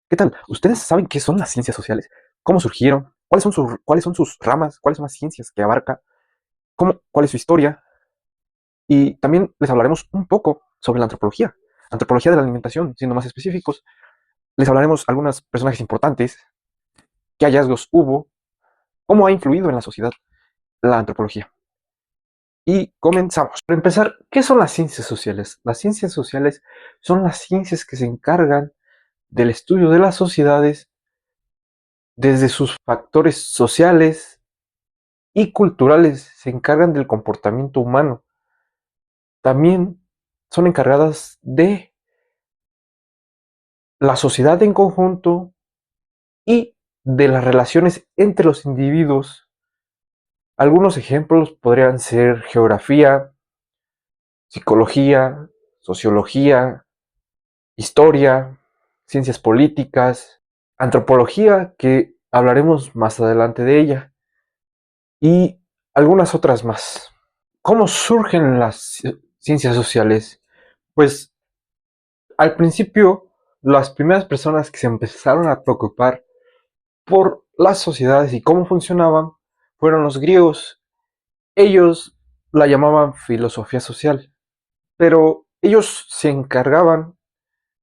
¿Qué tal? ¿Ustedes saben qué son las ciencias sociales? ¿Cómo surgieron? ¿Cuáles son sus ramas? ¿Cuáles son las ciencias que abarca? ¿Cuál es su historia? Y también les hablaremos un poco sobre la antropología de la alimentación, siendo más específicos. Les hablaremos algunos personajes importantes, qué hallazgos hubo, cómo ha influido en la sociedad la antropología. Y comenzamos. Para empezar, ¿qué son las ciencias sociales? Las ciencias sociales son las ciencias que se encargan del estudio de las sociedades desde sus factores sociales y culturales, se encargan del comportamiento humano. También son encargadas de la sociedad en conjunto y de las relaciones entre los individuos. Algunos ejemplos podrían ser geografía, psicología, sociología, historia, ciencias políticas, antropología, que hablaremos más adelante de ella, y algunas otras más. ¿Cómo surgen las ciencias sociales? Pues al principio, las primeras personas que se empezaron a preocupar por las sociedades y cómo funcionaban fueron los griegos. Ellos la llamaban filosofía social, pero ellos se encargaban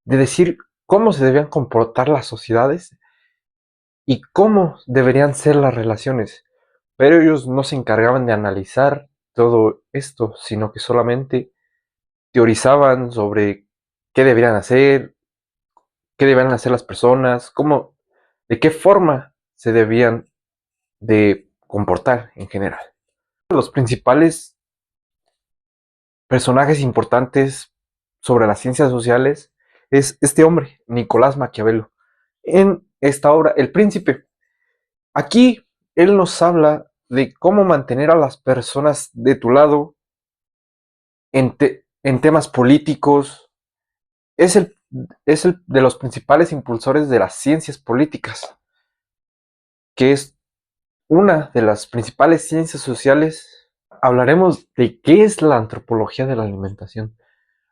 de decir cómo se debían comportar las sociedades y cómo deberían ser las relaciones. Pero ellos no se encargaban de analizar todo esto, sino que solamente teorizaban sobre qué deberían hacer, qué debían hacer las personas, de qué forma se debían de comportar en general. Los principales personajes importantes sobre las ciencias sociales es este hombre, Nicolás Maquiavelo. En esta obra, El Príncipe, aquí él nos habla de cómo mantener a las personas de tu lado en temas políticos. Es el, es el de los principales impulsores de las ciencias políticas, que es una de las principales ciencias sociales. Hablaremos de qué es la antropología de la alimentación.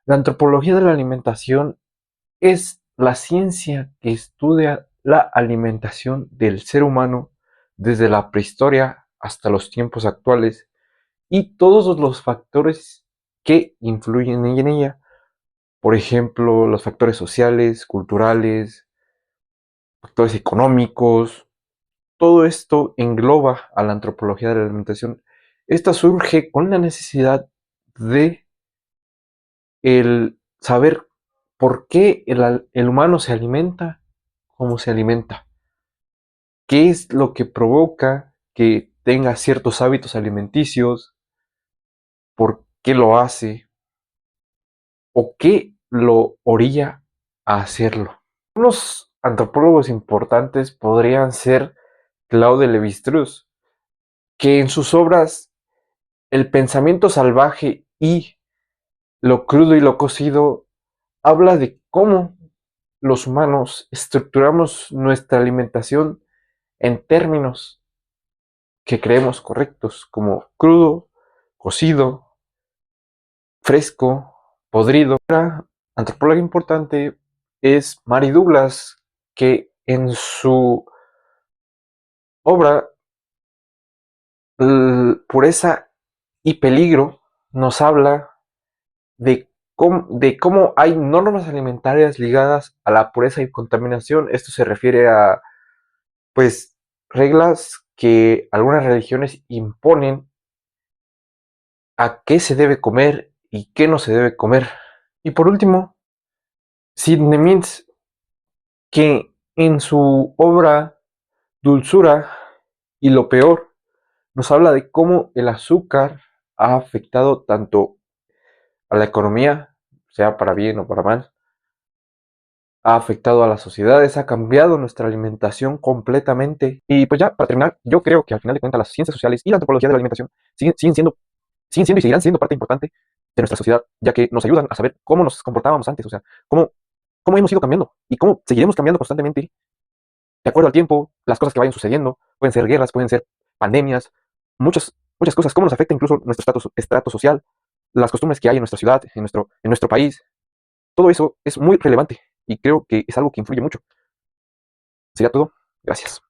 La antropología de la alimentación es la ciencia que estudia la alimentación del ser humano desde la prehistoria hasta los tiempos actuales y todos los factores que influyen en ella. Por ejemplo, los factores sociales, culturales, factores económicos. Todo esto engloba a la antropología de la alimentación. Esta surge con la necesidad de el saber por qué el humano se alimenta como se alimenta, qué es lo que provoca que tenga ciertos hábitos alimenticios, por qué lo hace o qué lo orilla a hacerlo. Unos antropólogos importantes podrían ser Claude Lévi-Strauss, que en sus obras El pensamiento salvaje y Lo crudo y lo cocido habla de cómo los humanos estructuramos nuestra alimentación en términos que creemos correctos, como crudo, cocido, fresco, podrido. Otra antropóloga importante es Mary Douglas, que en su obra Pureza y Peligro nos habla de cómo hay normas alimentarias ligadas a la pureza y contaminación. Esto se refiere a, pues, reglas que algunas religiones imponen a qué se debe comer y qué no se debe comer. Y por último, Sidney Mintz, que en su obra Dulzura y lo peor, nos habla de cómo el azúcar ha afectado tanto a la economía, sea para bien o para mal, ha afectado a las sociedades, ha cambiado nuestra alimentación completamente. Y pues ya, para terminar, yo creo que al final de cuentas las ciencias sociales y la antropología de la alimentación siguen siendo y seguirán siendo parte importante de nuestra sociedad, ya que nos ayudan a saber cómo nos comportábamos antes, o sea, cómo hemos ido cambiando y cómo seguiremos cambiando constantemente de acuerdo al tiempo, las cosas que vayan sucediendo. Pueden ser guerras, pueden ser pandemias, muchas cosas, cómo nos afecta incluso nuestro estrato social, las costumbres que hay en nuestra ciudad, en nuestro país. Todo eso es muy relevante y creo que es algo que influye mucho. Sería todo. Gracias.